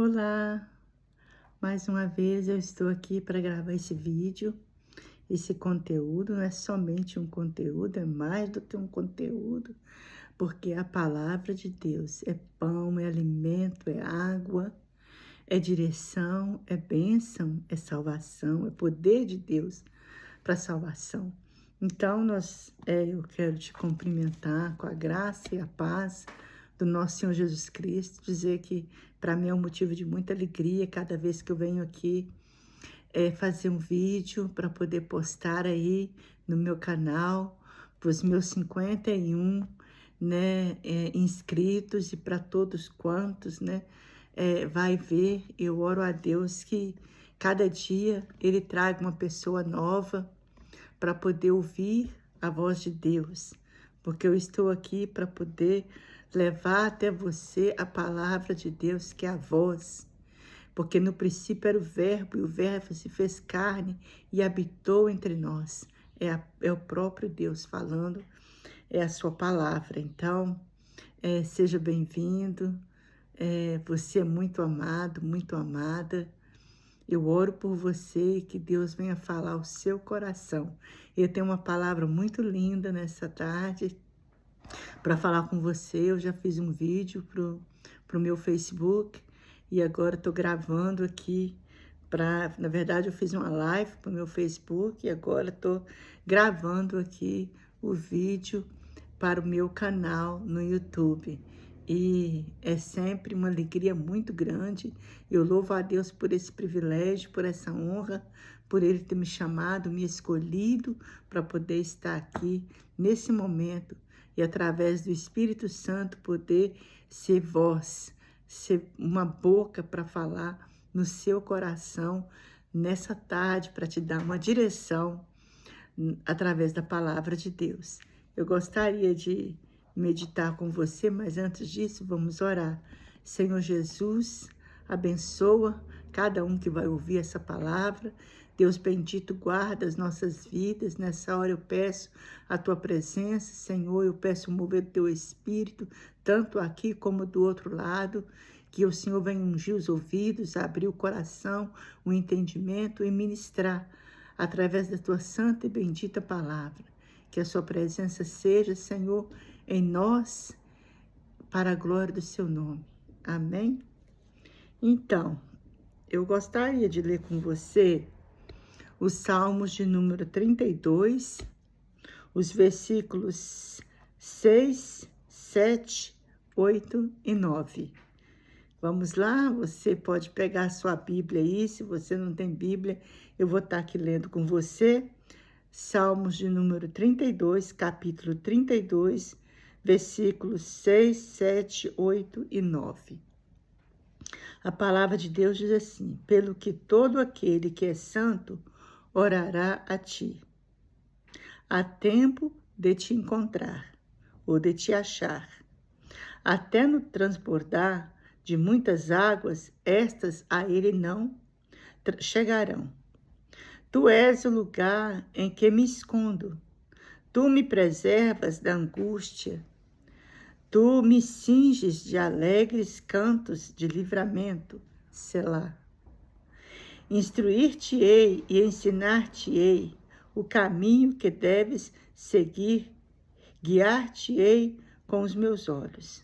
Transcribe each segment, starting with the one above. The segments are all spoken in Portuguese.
Olá, mais uma vez eu estou aqui para gravar esse vídeo. Esse conteúdo não é somente um conteúdo, é mais do que um conteúdo, porque a palavra de Deus é pão, é alimento, é água, é direção, é bênção, é salvação, é poder de Deus para salvação. Então, eu quero te cumprimentar com a graça e a paz do nosso Senhor Jesus Cristo, dizer que para mim é um motivo de muita alegria cada vez que eu venho aqui fazer um vídeo para poder postar aí no meu canal, para os meus 51, né, inscritos e para todos quantos, né, vai ver. Eu oro a Deus que cada dia Ele traga uma pessoa nova para poder ouvir a voz de Deus, porque eu estou aqui para poder levar até você a palavra de Deus, que é a voz. Porque no princípio era o Verbo, e o Verbo se fez carne e habitou entre nós. É o próprio Deus falando, é a sua palavra. Então, seja bem-vindo, você é muito amado, muito amada. Eu oro por você e que Deus venha falar ao seu coração. Eu tenho uma palavra muito linda nessa tarde para falar com você. Eu já fiz um vídeo pro meu Facebook e agora estou gravando aqui na verdade eu fiz uma live pro meu Facebook e agora estou gravando aqui o vídeo para o meu canal no YouTube. E é sempre uma alegria muito grande. Eu louvo a Deus por esse privilégio, por essa honra, por Ele ter me chamado, me escolhido para poder estar aqui nesse momento e através do Espírito Santo poder ser voz, ser uma boca para falar no seu coração nessa tarde, para te dar uma direção através da palavra de Deus. Eu gostaria de meditar com você, mas antes disso, vamos orar. Senhor Jesus, abençoa cada um que vai ouvir essa palavra. Deus bendito, guarda as nossas vidas. Nessa hora eu peço a tua presença, Senhor. Eu peço o mover do teu Espírito, tanto aqui como do outro lado. Que o Senhor venha ungir os ouvidos, abrir o coração, o entendimento e ministrar através da tua santa e bendita palavra. Que a sua presença seja, Senhor, em nós, para a glória do seu nome. Amém? Então, eu gostaria de ler com você os Salmos de número 32, os versículos 6, 7, 8 e 9. Vamos lá? Você pode pegar a sua Bíblia aí. Se você não tem Bíblia, eu vou estar aqui lendo com você. Salmos de número 32, capítulo 32, versículos 6, 7, 8 e 9. A palavra de Deus diz assim: pelo que todo aquele que é santo orará a ti. Há tempo de te encontrar, ou de te achar. Até no transbordar de muitas águas, estas a ele não chegarão. Tu és o lugar em que me escondo. Tu me preservas da angústia. Tu me cinges de alegres cantos de livramento. Selá. Instruir-te-ei e ensinar-te-ei o caminho que deves seguir. Guiar-te-ei com os meus olhos.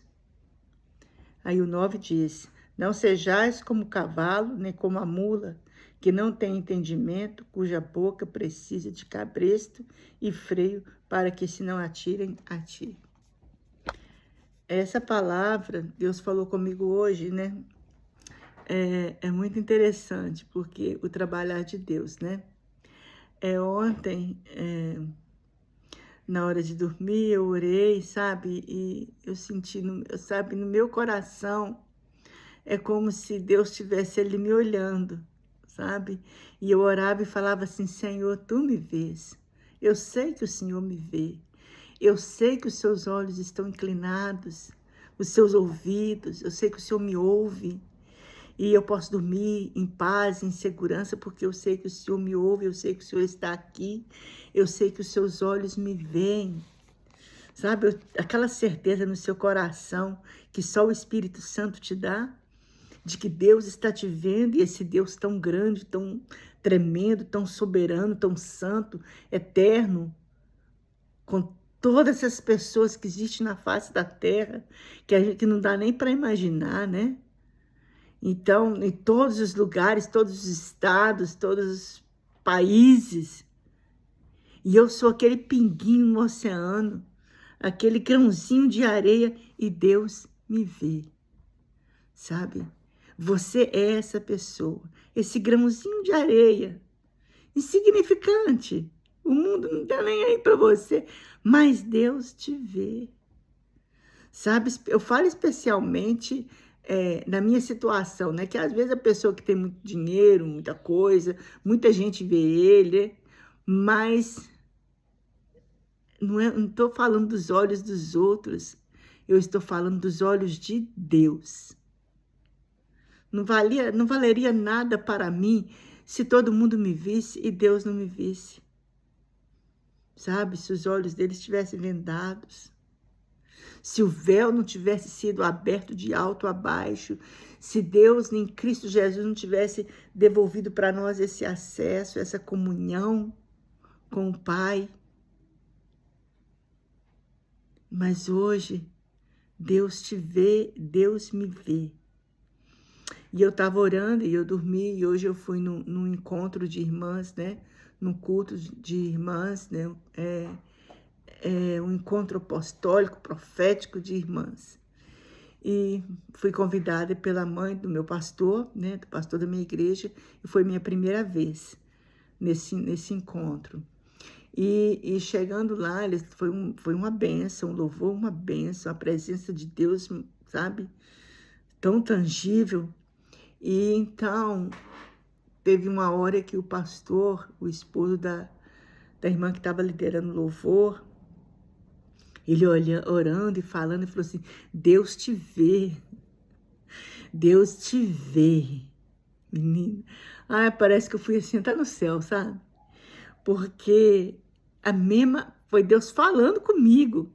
Aí o 9 diz: não sejais como o cavalo, nem como a mula, que não tem entendimento, cuja boca precisa de cabresto e freio, para que se não atirem a ti. Essa palavra, Deus falou comigo hoje, né? É muito interessante, porque o trabalhar de Deus, né? Ontem, na hora de dormir, eu orei, sabe? E eu senti, sabe, no meu coração, é como se Deus estivesse ali me olhando, sabe? E eu orava e falava assim: Senhor, tu me vês. Eu sei que o Senhor me vê. Eu sei que os seus olhos estão inclinados, os seus ouvidos. Eu sei que o Senhor me ouve. E eu posso dormir em paz, em segurança, porque eu sei que o Senhor me ouve, eu sei que o Senhor está aqui. Eu sei que os seus olhos me veem. Sabe, aquela certeza no seu coração que só o Espírito Santo te dá. de que Deus está te vendo, e esse Deus tão grande, tão tremendo, tão soberano, tão santo, eterno, com todas essas pessoas que existem na face da terra, que a gente não dá nem para imaginar, né? Então, em todos os lugares, todos os estados, todos os países, e eu sou aquele pinguinho no oceano, aquele grãozinho de areia, e Deus me vê, sabe? Você é essa pessoa, esse grãozinho de areia, insignificante. O mundo não está nem aí para você, mas Deus te vê. Sabe, eu falo especialmente na minha situação, né? Que às vezes a pessoa que tem muito dinheiro, muita coisa, muita gente vê ele, mas não estou falando dos olhos dos outros, eu estou falando dos olhos de Deus. Não valeria nada para mim se todo mundo me visse e Deus não me visse. Sabe, se os olhos dele estivessem vendados, se o véu não tivesse sido aberto de alto a baixo, se Deus em Cristo Jesus não tivesse devolvido para nós esse acesso, essa comunhão com o Pai. Mas hoje, Deus te vê, Deus me vê. E eu estava orando e eu dormi, e hoje eu fui num encontro de irmãs, né? Num culto de irmãs, né? Um encontro apostólico, profético de irmãs. E fui convidada pela mãe do meu pastor, né? Do pastor da minha igreja, e foi minha primeira vez nesse encontro. E chegando lá, foi uma bênção, um louvor, uma bênção, a presença de Deus, sabe? Tão tangível. E então, teve uma hora que o pastor, o esposo da irmã que estava liderando o louvor, ele orando e falando, e falou assim, Deus te vê, Deus te vê, menina. Ai, parece que eu fui assim, tá no céu, sabe? Porque foi Deus falando comigo.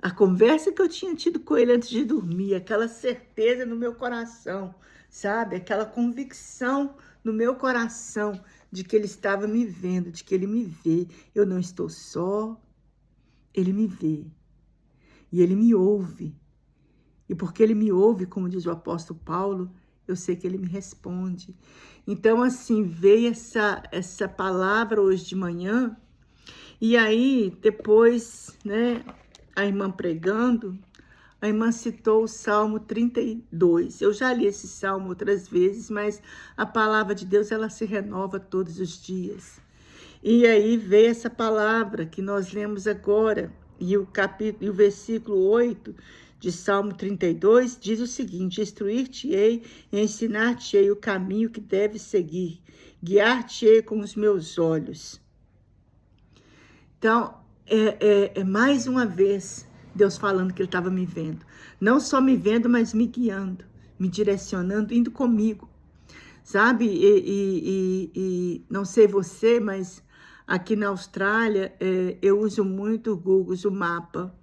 A conversa que eu tinha tido com ele antes de dormir, aquela certeza no meu coração, sabe? Aquela convicção no meu coração de que ele estava me vendo, de que ele me vê. Eu não estou só, ele me vê. E ele me ouve. E porque ele me ouve, como diz o apóstolo Paulo, eu sei que ele me responde. Então, assim, veio essa palavra hoje de manhã. E aí, depois, né, a irmã pregando, a irmã citou o Salmo 32. Eu já li esse salmo outras vezes, mas a palavra de Deus, ela se renova todos os dias. E aí veio essa palavra que nós lemos agora, e o versículo 8 de Salmo 32 diz o seguinte, instruir-te-ei e ensinar-te-ei o caminho que deves seguir, guiar-te-ei com os meus olhos. Então, mais uma vez, Deus falando que ele estava me vendo. Não só me vendo, mas me guiando, me direcionando, indo comigo. Sabe? E não sei você, mas aqui na Austrália, eu uso muito o Google, uso o mapa,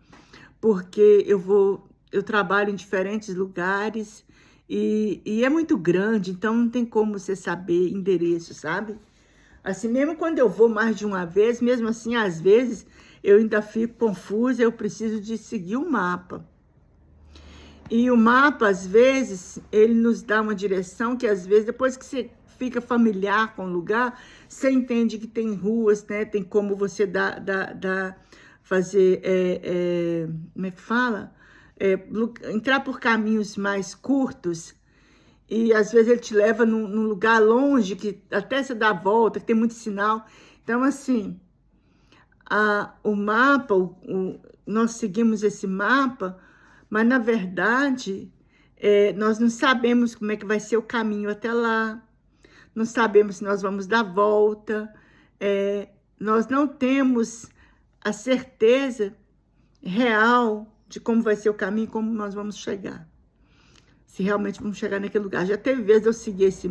porque eu trabalho em diferentes lugares e é muito grande, então não tem como você saber endereço, sabe? Assim, mesmo quando eu vou mais de uma vez, mesmo assim, às vezes, eu ainda fico confusa, eu preciso de seguir o mapa. E o mapa, às vezes, ele nos dá uma direção que, às vezes, depois que você fica familiar com o lugar, você entende que tem ruas, né? Tem como você fazer, como é que fala? Entrar por caminhos mais curtos. E às vezes ele te leva num lugar longe, que até você dá a volta, que tem muito sinal. Então, assim, o mapa, nós seguimos esse mapa, mas na verdade, nós não sabemos como é que vai ser o caminho até lá. Não sabemos se nós vamos dar volta. Nós não temos a certeza real de como vai ser o caminho, como nós vamos chegar. Se realmente vamos chegar naquele lugar. Já teve vezes eu seguir esse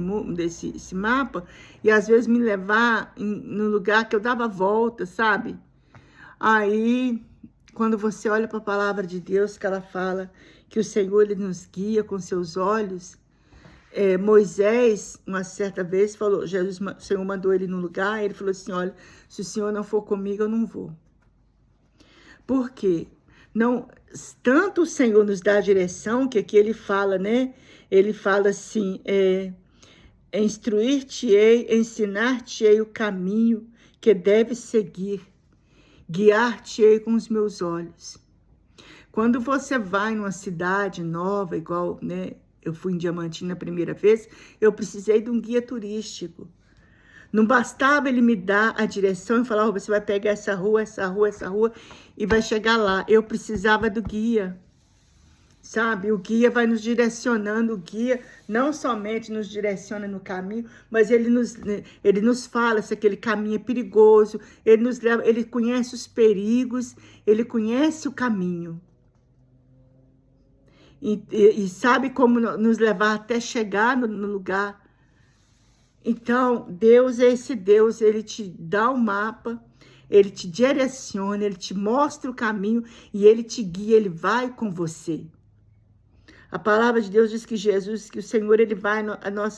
mapa e às vezes me levar no lugar que eu dava volta, sabe? Aí, quando você olha para a palavra de Deus, que ela fala que o Senhor, ele nos guia com seus olhos, Moisés, uma certa vez, falou, o Senhor mandou ele num lugar, ele falou assim, olha, se o Senhor não for comigo, eu não vou. Por quê? Não, tanto o Senhor nos dá a direção, que aqui ele fala, né? Ele fala assim, instruir-te-ei, ensinar-te-ei o caminho que deves seguir, guiar-te-ei com os meus olhos. Quando você vai numa cidade nova, igual, né? Eu fui em Diamantina a primeira vez, eu precisei de um guia turístico. Não bastava ele me dar a direção e falar, você vai pegar essa rua, essa rua, essa rua e vai chegar lá. Eu precisava do guia, sabe? O guia vai nos direcionando, o guia não somente nos direciona no caminho, mas ele nos fala se aquele caminho é perigoso, ele nos leva, ele conhece os perigos, ele conhece o caminho. E sabe como nos levar até chegar no lugar. Então, Deus é esse Deus, ele te dá o mapa, ele te direciona, ele te mostra o caminho e ele te guia, ele vai com você. A palavra de Deus diz que Jesus, que o Senhor, ele vai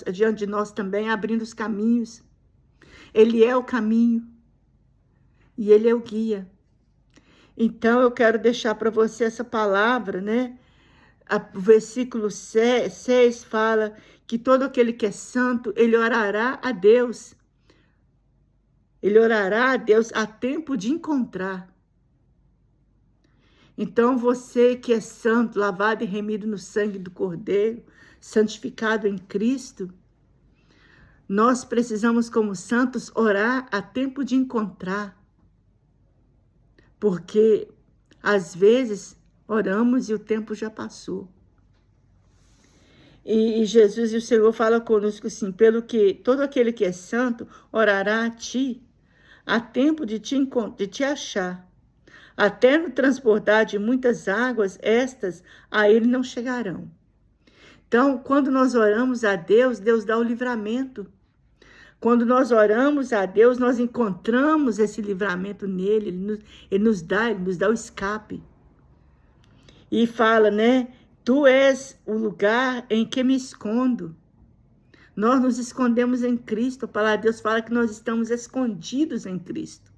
adiante de nós também, abrindo os caminhos. Ele é o caminho e ele é o guia. Então, eu quero deixar para você essa palavra, né? O versículo 6 fala que todo aquele que é santo, ele orará a Deus. Ele orará a Deus a tempo de encontrar. Então, você que é santo, lavado e remido no sangue do Cordeiro, santificado em Cristo, nós precisamos, como santos, orar a tempo de encontrar. Porque, às vezes, oramos e o tempo já passou. E Jesus e o Senhor falam conosco assim, pelo que todo aquele que é santo orará a ti, a tempo de te achar. Até no transbordar de muitas águas, estas a ele não chegarão. Então, quando nós oramos a Deus, Deus dá o livramento. Quando nós oramos a Deus, nós encontramos esse livramento nele, ele nos dá o escape. E fala, né? Tu és o lugar em que me escondo. Nós nos escondemos em Cristo. A palavra de Deus fala que nós estamos escondidos em Cristo.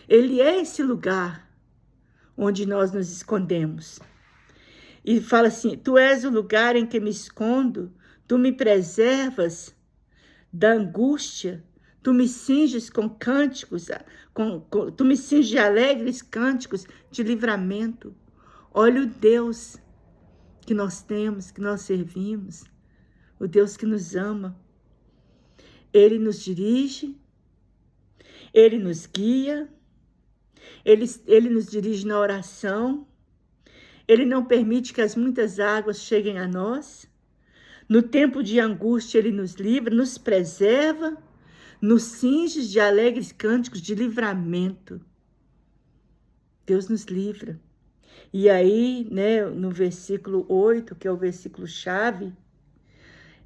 Ele é esse lugar onde nós nos escondemos. E fala assim, tu és o lugar em que me escondo, tu me preservas da angústia, tu me cinges com cânticos, tu me cinges de alegres cânticos de livramento. Olha o Deus que nós temos, que nós servimos, o Deus que nos ama. Ele nos dirige, ele nos guia, ele nos dirige na oração, ele não permite que as muitas águas cheguem a nós. No tempo de angústia, ele nos livra, nos preserva, nos cinge de alegres cânticos de livramento. Deus nos livra. E aí, né, no versículo 8, que é o versículo chave,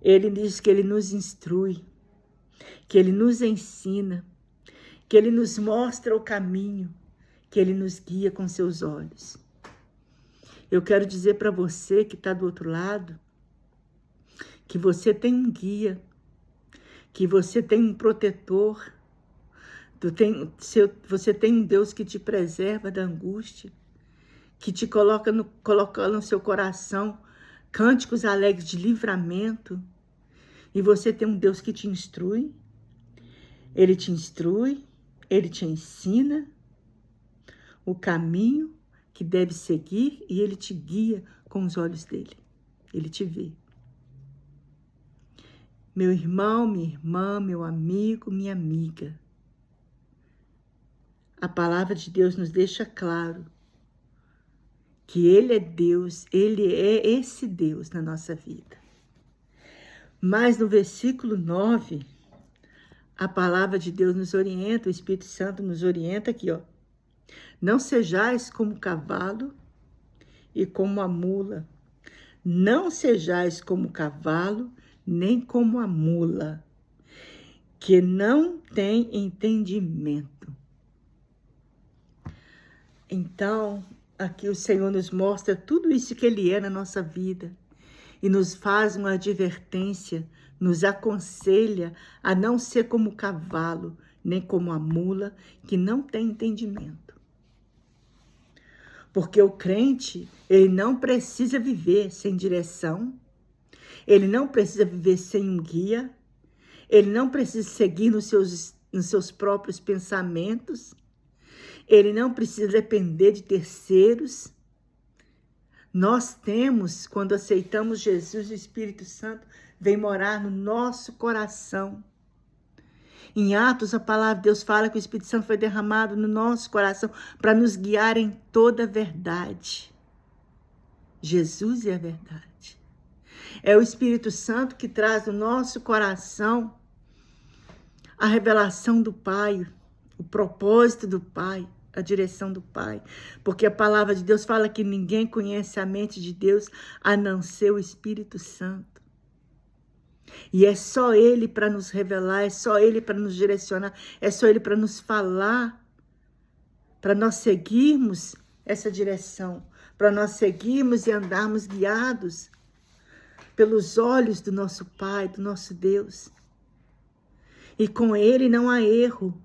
ele diz que ele nos instrui, que ele nos ensina, que ele nos mostra o caminho, que ele nos guia com seus olhos. Eu quero dizer para você que está do outro lado, que você tem um guia, que você tem um protetor, você tem um Deus que te preserva da angústia, que te coloca no seu coração cânticos alegres de livramento. E você tem um Deus que te instrui, ele te ensina o caminho que deve seguir e ele te guia com os olhos dele. Ele te vê. Meu irmão, minha irmã, meu amigo, minha amiga, a palavra de Deus nos deixa claro que ele é Deus, ele é esse Deus na nossa vida. Mas no versículo 9, a palavra de Deus nos orienta, o Espírito Santo nos orienta aqui, ó. Não sejais como o cavalo e como a mula. Não sejais como o cavalo, nem como a mula, que não tem entendimento. Então, aqui o Senhor nos mostra tudo isso que ele é na nossa vida. e nos faz uma advertência, nos aconselha a não ser como o cavalo, nem como a mula, que não tem entendimento. Porque o crente, ele não precisa viver sem direção, ele não precisa viver sem um guia, ele não precisa seguir nos seus próprios pensamentos, ele não precisa depender de terceiros. Nós temos, quando aceitamos Jesus, o Espírito Santo vem morar no nosso coração. Em Atos, a palavra de Deus fala que o Espírito Santo foi derramado no nosso coração para nos guiar em toda a verdade. Jesus é a verdade. É o Espírito Santo que traz no nosso coração a revelação do Pai, o propósito do Pai, a direção do Pai. Porque a palavra de Deus fala que ninguém conhece a mente de Deus a não ser o Espírito Santo. E é só Ele para nos revelar, é só Ele para nos direcionar, é só Ele para nos falar, para nós seguirmos essa direção, para nós seguirmos e andarmos guiados pelos olhos do nosso Pai, do nosso Deus. E com Ele não há erro.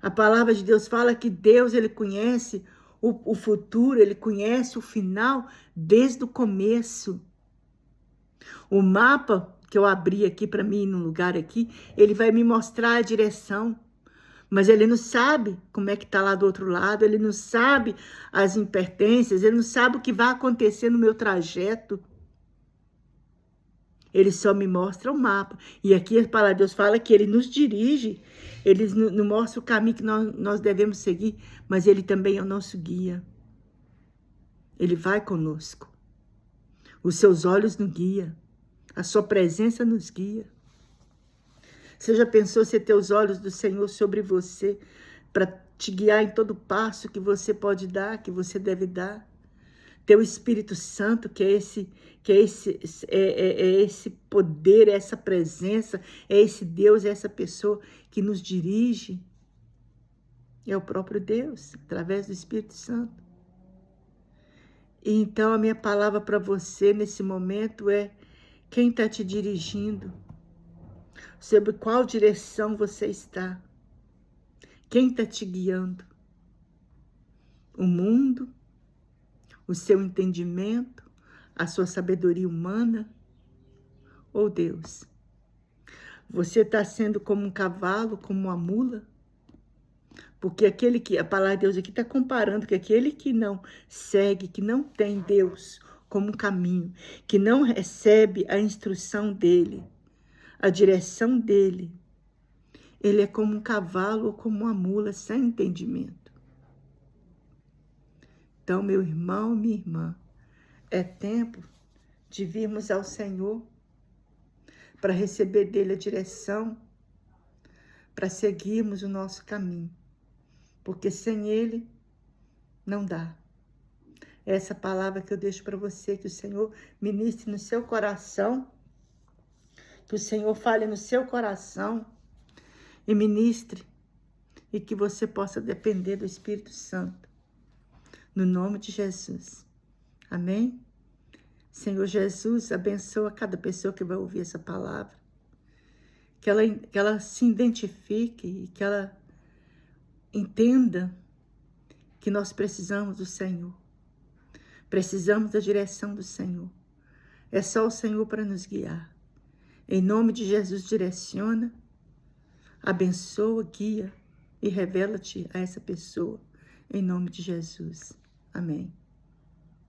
A palavra de Deus fala que Deus, Ele conhece o futuro, Ele conhece o final desde o começo. O mapa que eu abri aqui para mim, num lugar aqui, ele vai me mostrar a direção. Mas ele não sabe como é que está lá do outro lado, ele não sabe as impertências, ele não sabe o que vai acontecer no meu trajeto. Ele só me mostra o mapa. E aqui a palavra de Deus fala que ele nos dirige, ele nos mostra o caminho que nós devemos seguir, mas ele também é o nosso guia. Ele vai conosco. Os seus olhos nos guiam. A sua presença nos guia. Você já pensou se ter os olhos do Senhor sobre você para te guiar em todo passo que você pode dar, que você deve dar? Ter o Espírito Santo, que é esse poder, é essa presença, é esse Deus, é essa pessoa que nos dirige. É o próprio Deus, através do Espírito Santo. E então a minha palavra para você nesse momento é: quem está te dirigindo? Sobre qual direção você está? Quem está te guiando? O mundo? O seu entendimento? A sua sabedoria humana? Ou Deus? Você está sendo como um cavalo, como uma mula? Porque aquele que, a palavra de Deus aqui está comparando que aquele que não segue, que não tem Deus como um caminho, que não recebe a instrução dele, a direção dele, ele é como um cavalo ou como uma mula sem entendimento. Então, meu irmão, minha irmã, é tempo de virmos ao Senhor para receber dele a direção, para seguirmos o nosso caminho, porque sem ele não dá. Essa palavra que eu deixo para você, que o Senhor ministre no seu coração, que o Senhor fale no seu coração e ministre, e que você possa depender do Espírito Santo, no nome de Jesus. Amém? Senhor Jesus, abençoa cada pessoa que vai ouvir essa palavra, que ela se identifique e que ela entenda que nós precisamos do Senhor, precisamos da direção do Senhor. É só o Senhor para nos guiar. Em nome de Jesus, direciona, abençoa, guia e revela-te a essa pessoa. Em nome de Jesus. Amém.